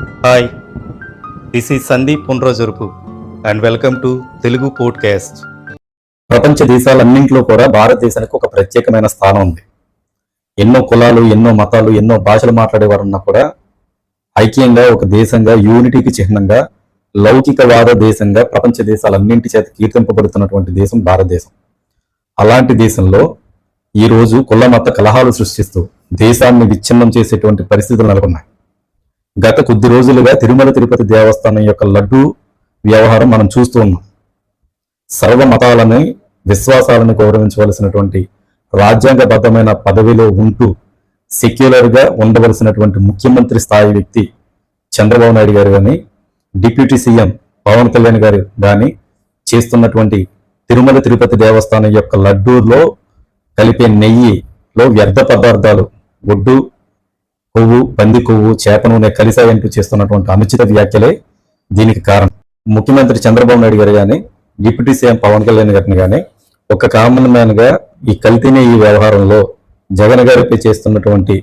Hi, this is Sandeep పుండ్రోజురుపు and welcome to Telugu podcast. ప్రపంచ దేశాలన్నింటిలో కూడా భారతదేశానికి ఒక ప్రత్యేకమైన స్థానం ఉంది. ఎన్నో కులాలు, ఎన్నో మతాలు, ఎన్నో భాషలు మాట్లాడేవారున్నా కూడా ఐక్యంగా ఒక దేశంగా, యూనిటీకి చిహ్నంగా, లౌకికవాద దేశంగా ప్రపంచ దేశాలన్నింటి చేత కీర్తింపబడుతున్నటువంటి దేశం భారతదేశం. అలాంటి దేశంలో ఈరోజు కుల మత కలహాలు సృష్టిస్తూ దేశాన్ని విచ్ఛిన్నం చేసేటువంటి పరిస్థితులు నెలకొన్నాయి. గత కొద్ది రోజులుగా తిరుమల తిరుపతి దేవస్థానం యొక్క లడ్డూ వ్యవహారం మనం చూస్తూ ఉన్నాం. సర్వ మతాలని, విశ్వాసాలను గౌరవించవలసినటువంటి రాజ్యాంగబద్ధమైన పదవిలో ఉంటూ సెక్యులర్గా ఉండవలసినటువంటి ముఖ్యమంత్రి స్థాయి వ్యక్తి చంద్రబాబు నాయుడు గారు కానీ, డిప్యూటీ సీఎం పవన్ కళ్యాణ్ గారు కానీ చేస్తున్నటువంటి తిరుమల తిరుపతి దేవస్థానం యొక్క లడ్డూలో కలిపే నెయ్యిలో వ్యర్థ పదార్థాలు, గుడ్డు, కొవ్వు, పంది కొవ్వు, చేప నూనె కలిసాయంటూ చేస్తున్నటువంటి అనుచిత వ్యాఖ్యలే దీనికి కారణం. ముఖ్యమంత్రి చంద్రబాబు నాయుడు గారు కానీ, డిప్యూటీ సీఎం పవన్ కళ్యాణ్ గారిని కానీ ఒక కామన్ మ్యాన్ గా ఈ కల్తీ నెయ్యి వ్యవహారంలో జగన్ గారిపై చేస్తున్నటువంటి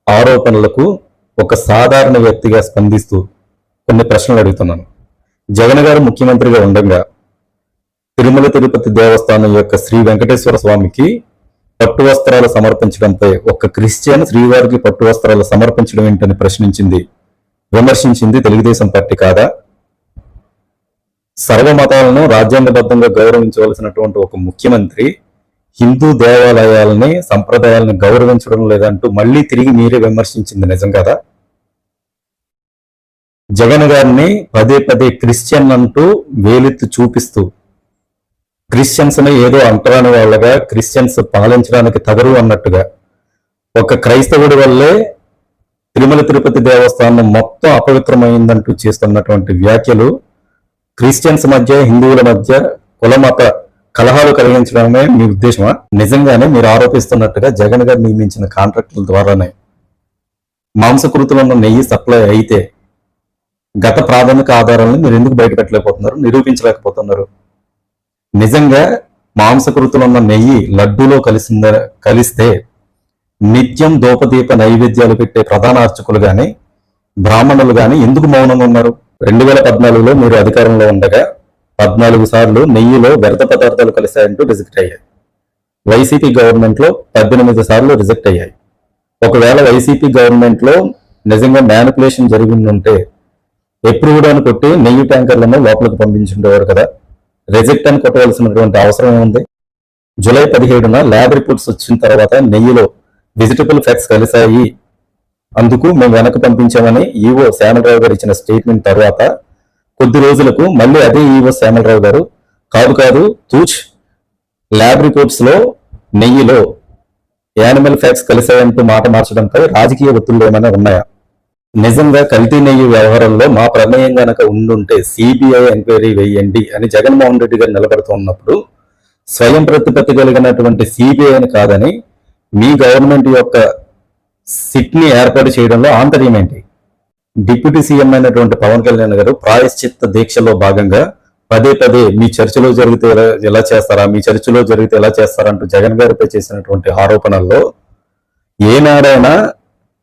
ఆరోపణలకు ఒక సాధారణ వ్యక్తిగా స్పందిస్తూ కొన్ని ప్రశ్నలు అడుగుతున్నాను. జగన్ గారు ముఖ్యమంత్రిగా ఉండగా తిరుమల తిరుపతి దేవస్థానం యొక్క శ్రీ వెంకటేశ్వర స్వామికి పట్టు వస్త్రాలు సమర్పించడంపై ఒక క్రిస్టియన్ శ్రీవారికి పట్టు వస్త్రాలు సమర్పించడం ఏంటని విమర్శించింది తెలుగుదేశం పార్టీ కాదా? సర్వమతాలను రాజ్యాంగబద్ధంగా గౌరవించవలసినటువంటి ఒక ముఖ్యమంత్రి హిందూ దేవాలయాలని, సంప్రదాయాలను గౌరవించడం లేదంటూ మళ్ళీ తిరిగి మీరే విమర్శించింది నిజం కదా? జగన్ గారిని పదే పదే క్రిస్టియన్ అంటూ వేలెత్తి చూపిస్తూ క్రిస్టియన్స్ ని ఏదో అంటరాని వాళ్ళగా, క్రిస్టియన్స్ పాలించడానికి తగరు అన్నట్టుగా ఒక క్రైస్తవుడి వల్లే తిరుమల తిరుపతి దేవస్థానం మొత్తం అపవిత్రమైందంటూ చేస్తున్నటువంటి వ్యాఖ్యలు క్రిస్టియన్స్ మధ్య, హిందువుల మధ్య కులమత కలహాలు కలిగించడమే మీ ఉద్దేశమా? నిజంగానే మీరు ఆరోపిస్తున్నట్టుగా జగన్ గారు నియమించిన కాంట్రాక్టుల ద్వారానే మాంసకృతులను నెయ్యి సప్లై అయితే గత ప్రాథమిక ఆధారాలను మీరు ఎందుకు బయటపెట్టలేకపోతున్నారు, నిరూపించలేకపోతున్నారు? నిజంగా మాంసకృతులున్న నెయ్యి లడ్డూలో కలిస్తే నిత్యం దూపదీప నైవేద్యాలు పెట్టే ప్రధాన అర్చకులు గాని, బ్రాహ్మణులు గాని ఎందుకు మౌనంగా ఉన్నారు? 2014లో మీరు అధికారంలో ఉండగా 14 సార్లు నెయ్యిలో వ్యర్థ పదార్థాలు కలిశాయంటూ రిజెక్ట్ అయ్యాయి. వైసీపీ గవర్నమెంట్ లో 18 సార్లు రిజెక్ట్ అయ్యాయి. ఒకవేళ వైసీపీ గవర్నమెంట్ లో నిజంగా మ్యానిపులేషన్ జరిగిందంటే ఎప్రూవ్డ్ అని కొట్టి నెయ్యి ట్యాంకర్లను లోపలికి పంపించుండేవారు కదా. రిజెక్ట్ అని కొట్టవలసినటువంటి అవసరం ఏముంది? జూలై 17న ల్యాబ్ రిపోర్ట్స్ వచ్చిన తర్వాత నెయ్యిలో వెజిటబుల్ ఫ్యాక్ట్స్ కలిశాయి, అందుకు మేము వెనక్కి పంపించామని ఈవో శ్యామలరావు గారు ఇచ్చిన స్టేట్మెంట్ తర్వాత కొద్ది రోజులకు మళ్ళీ అదే ఈవో శ్యామలరావు గారు కాదు తూచ్ ల్యాబ్ రిపోర్ట్స్ లో నెయ్యిలో యానిమల్ ఫ్యాక్ట్స్ కలిశాయంటూ మాట మార్చడంపై రాజకీయ ఒత్తిళ్లు ఏమైనా ఉన్నాయా? నిజంగా కల్తీ నెయ్యి వ్యవహారంలో మా ప్రమేయం గనక ఉండుంటే సిబిఐ ఎంక్వైరీ వేయండి అని జగన్మోహన్ రెడ్డి గారు నిలబడుతూ ఉన్నప్పుడు స్వయం ప్రతిపత్తి కలిగినటువంటి సిబిఐని కాదని మీ గవర్నమెంట్ యొక్క సిట్ ని ఏర్పాటు చేయడంలో ఆంతర్యం ఏంటి? డిప్యూటీ సీఎం అయినటువంటి పవన్ కళ్యాణ్ గారు ప్రాయశ్చిత్త దీక్షలో భాగంగా పదే పదే మీ చర్చలో జరిగితే ఎలా చేస్తారా, మీ చర్చలో జరిగితే ఎలా చేస్తారా అంటూ జగన్ గారిపై చేసినటువంటి ఆరోపణల్లో ఏనాడైనా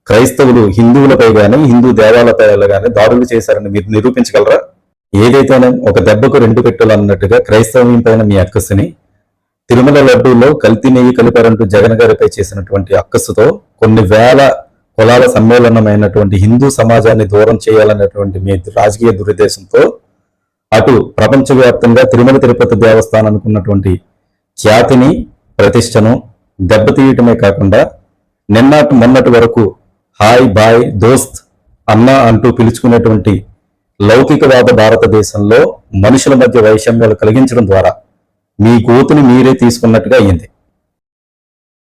క్రైస్తవులు హిందువులపై గాని, హిందూ దేవాలయాలపై గాని దాడులు చేశారని మీరు నిరూపించగలరా? ఏదైతేనే ఒక దెబ్బకు 2 పెట్టెలు అన్నట్టుగా క్రైస్తవ్యం పైన మీ అక్కసుని, తిరుమల లడ్డూలో కల్తీ నెయ్యి కలిపారంటూ జగన్ గారిపై చేసినటువంటి అక్కసుతో కొన్ని వేల కులాల సమ్మేళనమైనటువంటి హిందూ సమాజాన్ని దూరం చేయాలనేటువంటి మీ రాజకీయ దురుద్దేశంతో అటు ప్రపంచవ్యాప్తంగా తిరుమల తిరుపతి దేవస్థానానికి ఉన్నటువంటి ఖ్యాతిని, ప్రతిష్టను దెబ్బతీయటమే కాకుండా మొన్నటి వరకు హాయ్ బాయ్ దోస్త్ అన్న అంటూ పిలుచుకునేటువంటి లౌకికవాద భారతదేశంలో మనుషుల మధ్య వైషమ్యాలు కలిగించడం ద్వారా మీ గోతుని మీరే తీసుకున్నట్టుగా అయ్యింది.